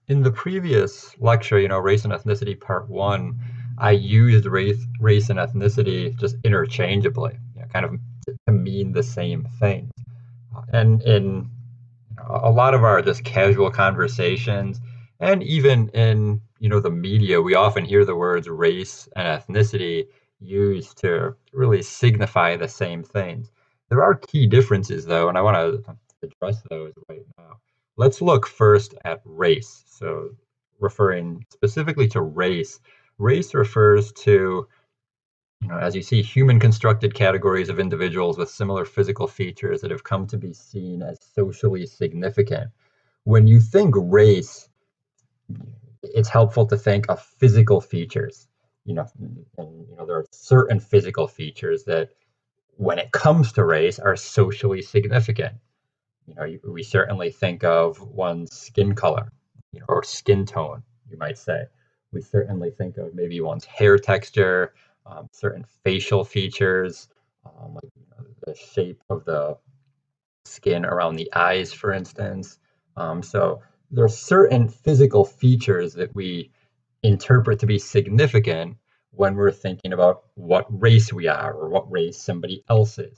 In the previous lecture, race and ethnicity part one, I used race and ethnicity just interchangeably, kind of to mean the same thing. And in a lot of our just casual conversations, and even in, the media, we often hear the words race and ethnicity used to really signify the same things. There are key differences, though, and I want to address those right now. Let's look first at race. So, referring specifically to race, race refers to, as you see, human constructed categories of individuals with similar physical features that have come to be seen as socially significant. When you think race, it's helpful to think of physical features. There are certain physical features that, when it comes to race, are socially significant. We certainly think of one's skin color, or skin tone, you might say. We certainly think of maybe one's hair texture, certain facial features, like the shape of the skin around the eyes, for instance. So there are certain physical features that we interpret to be significant when we're thinking about what race we are or what race somebody else is.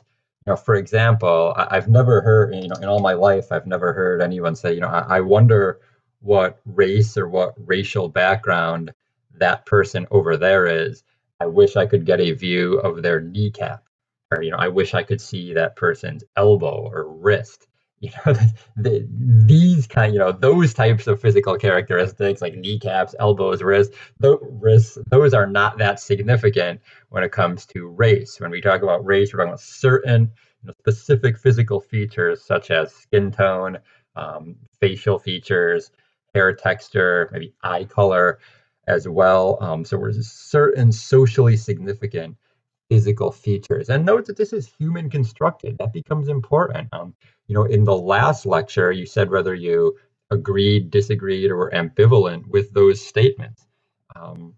For example, I've never heard, in all my life, I've never heard anyone say, I wonder what race or what racial background that person over there is. I wish I could get a view of their kneecap, or, I wish I could see that person's elbow or wrist. You know, these kind, those types of physical characteristics like kneecaps, elbows, wrists, those are not that significant when it comes to race. When we talk about race, we're talking about certain, specific physical features such as skin tone, facial features, hair texture, maybe eye color as well. So we're certain socially significant physical features. And note that this is human constructed. That becomes important. In the last lecture, you said whether you agreed, disagreed, or were ambivalent with those statements. Um,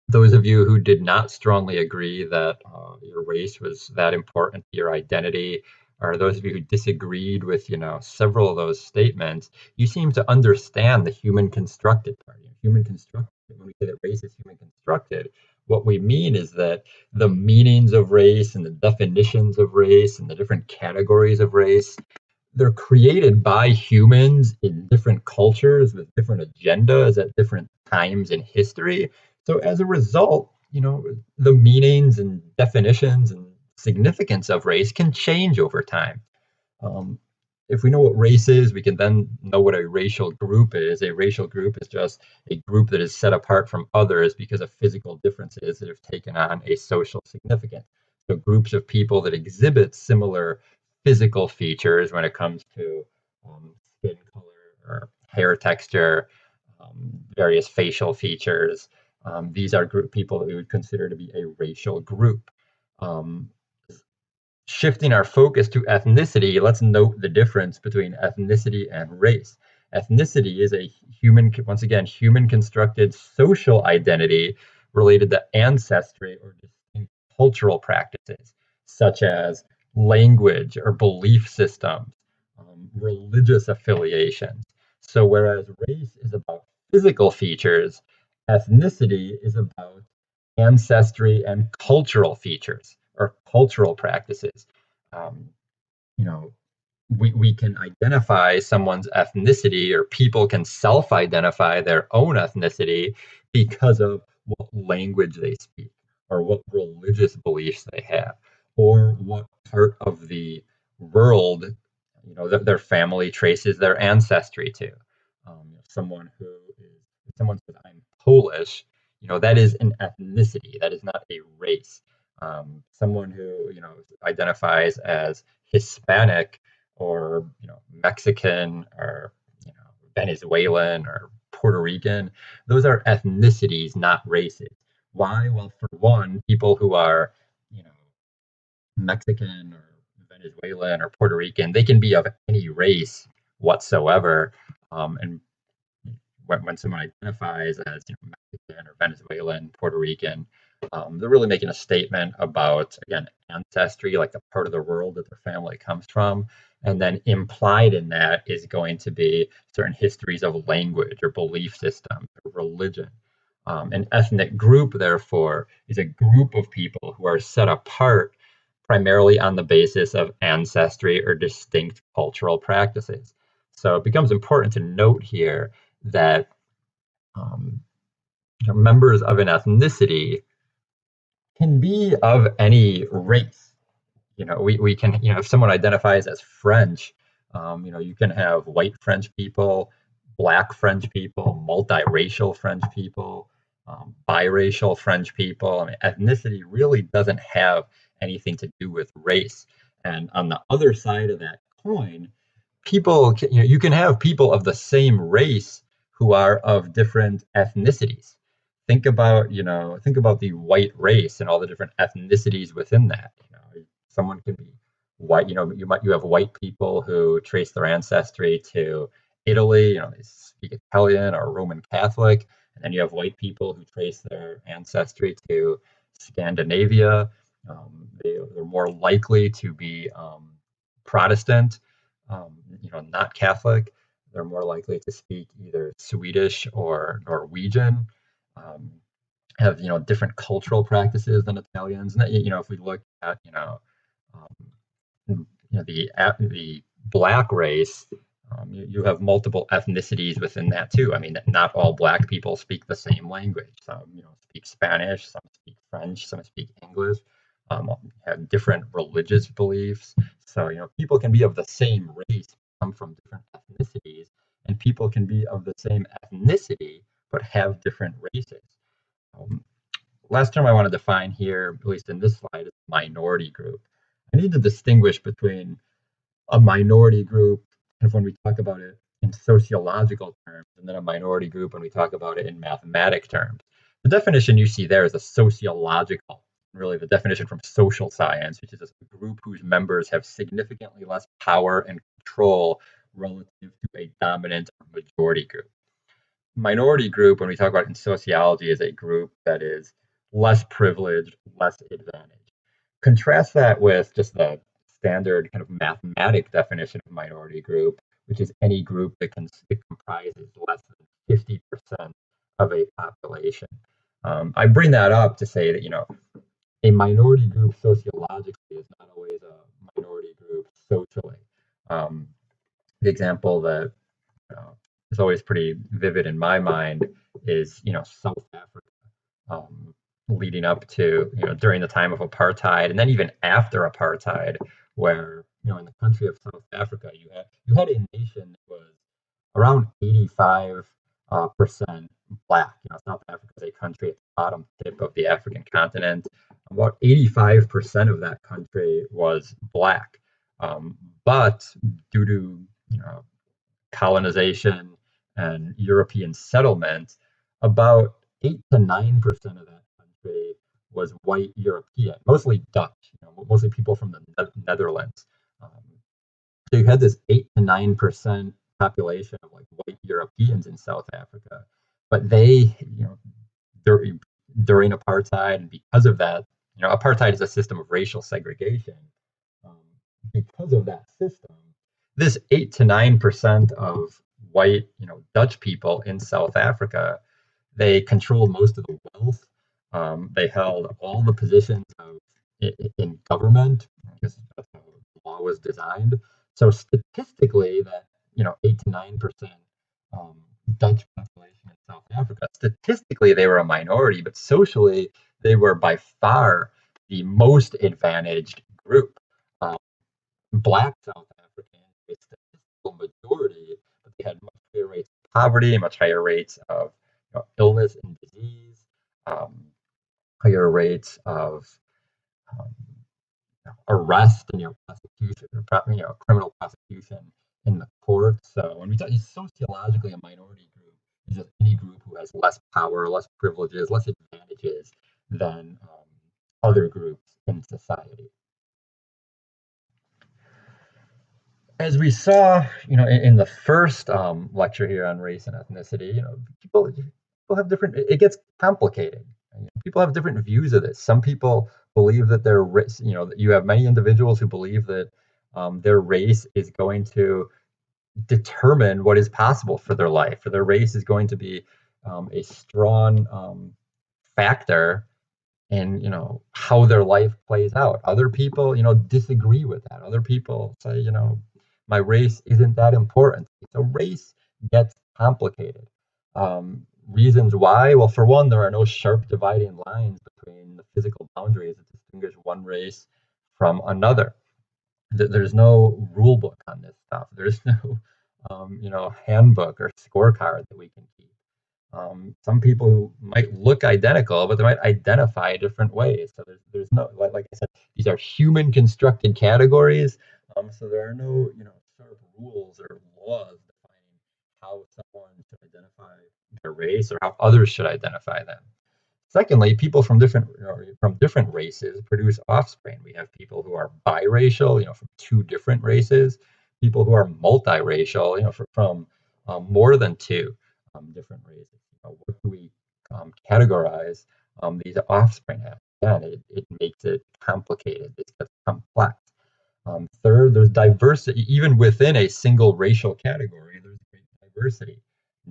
those of you who did not strongly agree that your race was that important to your identity, or those of you who disagreed with, several of those statements, you seem to understand the human constructed part. Human constructed, when we say that race is human constructed, what we mean is that the meanings of race and the definitions of race and the different categories of race, they're created by humans in different cultures with different agendas at different times in history. So as a result, the meanings and definitions and significance of race can change over time. Um, if we know what race is, we can then know what a racial group is. A racial group is just a group that is set apart from others because of physical differences that have taken on a social significance. So groups of people that exhibit similar physical features when it comes to skin color or hair texture, various facial features. These are people that we would consider to be a racial group. Um, Shifting our focus to ethnicity, let's note the difference between ethnicity and race. Ethnicity is a once again, human constructed social identity related to ancestry or distinct cultural practices, such as language or belief systems, religious affiliations. So, whereas race is about physical features, ethnicity is about ancestry and cultural features or cultural practices. Um, you know, we can identify someone's ethnicity, or people can self identify their own ethnicity because of what language they speak, or what religious beliefs they have, or what part of the world, that their family traces their ancestry to. Someone who is, if someone says, I'm Polish, that is an ethnicity, that is not a race. Someone who, identifies as Hispanic, or Mexican, or Venezuelan, or Puerto Rican, those are ethnicities, not races. Why? Well, for one, people who are you know Mexican or Venezuelan or Puerto Rican, they can be of any race whatsoever. And when someone identifies as Mexican or Venezuelan, Puerto Rican, they're really making a statement about, again, ancestry, like the part of the world that their family comes from. And then implied in that is going to be certain histories of language or belief systems or religion. An ethnic group, therefore, is a group of people who are set apart primarily on the basis of ancestry or distinct cultural practices. So it becomes important to note here that um, members of an ethnicity can be of any race. We can, if someone identifies as French, you can have white French people, black French people, multiracial French people, biracial French people. I mean, ethnicity really doesn't have anything to do with race. And on the other side of that coin, you can have people of the same race who are of different ethnicities. Think about the white race and all the different ethnicities within that. Someone can be white. You have white people who trace their ancestry to Italy. They speak Italian or Roman Catholic, and then you have white people who trace their ancestry to Scandinavia. They're more likely to be Protestant, not Catholic. They're more likely to speak either Swedish or Norwegian. Um, have different cultural practices than Italians. And if we look at the black race, you have multiple ethnicities within that too. I mean, not all black people speak the same language. Some speak Spanish, some speak French, some speak English. Have different religious beliefs. So people can be of the same race, come from different ethnicities, and people can be of the same ethnicity but have different races. Um, Last term I want to define here, at least in this slide, is minority group. I need to distinguish between a minority group, kind of when we talk about it in sociological terms, and then a minority group when we talk about it in mathematic terms. The definition you see there is a sociological, really the definition from social science, which is a group whose members have significantly less power and control relative to a dominant majority group. Minority group, when we talk about in sociology, is a group that is less privileged, less advantaged. Contrast that with just the standard kind of mathematic definition of minority group, which is any group that comprises less than 50% of a population. I bring that up to say that, a minority group sociologically is not always a minority group socially. Um, the example that is always pretty vivid in my mind is South Africa, leading up to during the time of apartheid, and then even after apartheid, where in the country of South Africa you had a nation that was around 85 percent black. South Africa is a country at the bottom tip of the African continent. About 85% of that country was black, but due to colonization and European settlement, about 8 to 9% of that country was white European, mostly Dutch, mostly people from the Netherlands. Um, so you had this 8 to 9% population of like white Europeans in South Africa, but they, during, during apartheid, and because of that, apartheid is a system of racial segregation. Um, because of that system, this 8 to 9% of white, Dutch people in South Africa, they controlled most of the wealth. They held all the positions in government because that's how the law was designed. So statistically, that 8 to 9% um, Dutch population in South Africa, statistically they were a minority, but socially they were by far the most advantaged group. Um, Black South Africans, a statistical majority, but they had much higher rates of poverty, much higher rates of illness and disease, um, higher rates of um, arrest and prosecution, or criminal prosecution in the courts. So when we talk sociologically, a minority group is just any group who has less power, less privileges, less advantages than other groups in society. As we saw, in the first lecture here on race and ethnicity, people have different. It gets complicated. People have different views of this. Some people believe that they're, that you have many individuals who believe that Their race is going to determine what is possible for their life, or their race is going to be a strong factor in how their life plays out. Other people disagree with that. Other people say my race isn't that important. So race gets complicated. Reasons why? Well, for one, there are no sharp dividing lines between the physical boundaries that distinguish one race from another. There's no rule book on this stuff. There's no handbook or scorecard that we can keep. Some people might look identical, but they might identify different ways. So there's no, like I said, these are human constructed categories. So there are no sharp rules or laws defining how someone should identify their race or how others should identify them. Secondly, people from different races produce offspring. We have people who are biracial, from two different races, people who are multiracial, from more than two different races. What do we categorize these offspring as? Again, it makes it complicated. It gets complex. Third, there's diversity. Even within a single racial category, there's great diversity.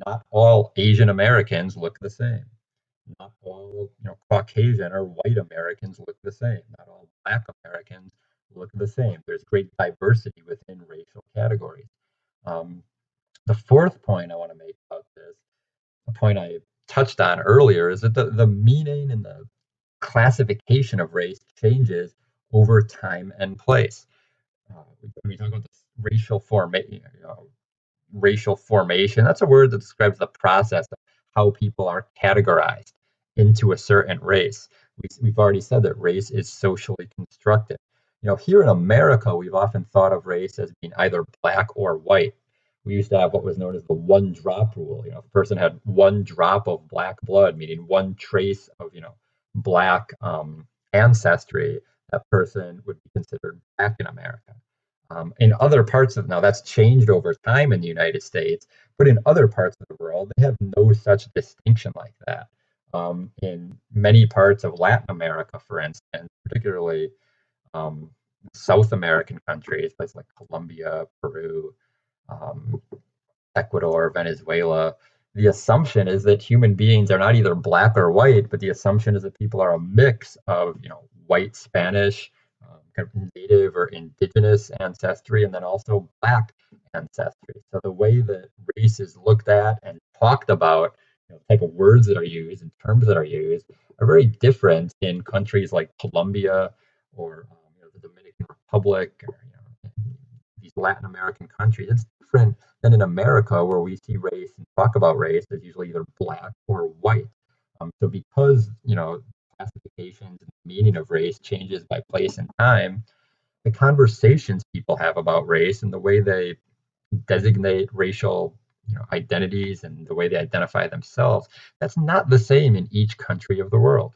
Not all Asian Americans look the same. Not all Caucasian or white Americans look the same. Not all Black Americans look the same. There's great diversity within racial categories. Um, the fourth point I want to make about this, a point I touched on earlier, is that the meaning and the classification of race changes over time and place. When we talk about this racial formation. That's a word that describes the process of how people are categorized into a certain race. We've already said that race is socially constructed. Here in America, we've often thought of race as being either black or white. We used to have what was known as the one drop rule. If a person had one drop of black blood, meaning one trace of, black ancestry, that person would be considered black in America. In other parts of now that's changed over time in the United States, but in other parts of the world, they have no such distinction like that. In many parts of Latin America, for instance, particularly um, South American countries, places like Colombia, Peru, um, Ecuador, Venezuela, the assumption is that human beings are not either black or white, but the assumption is that people are a mix of, white Spanish, kind of native or indigenous ancestry, and then also black ancestry. So the way that race is looked at and talked about, the type of words that are used and terms that are used are very different in countries like Colombia or the Dominican Republic or these Latin American countries. It's different than in America, where we see race and talk about race as usually either black or white. So because classifications and meaning of race changes by place and time, the conversations people have about race and the way they designate racial identities and the way they identify themselves, that's not the same in each country of the world.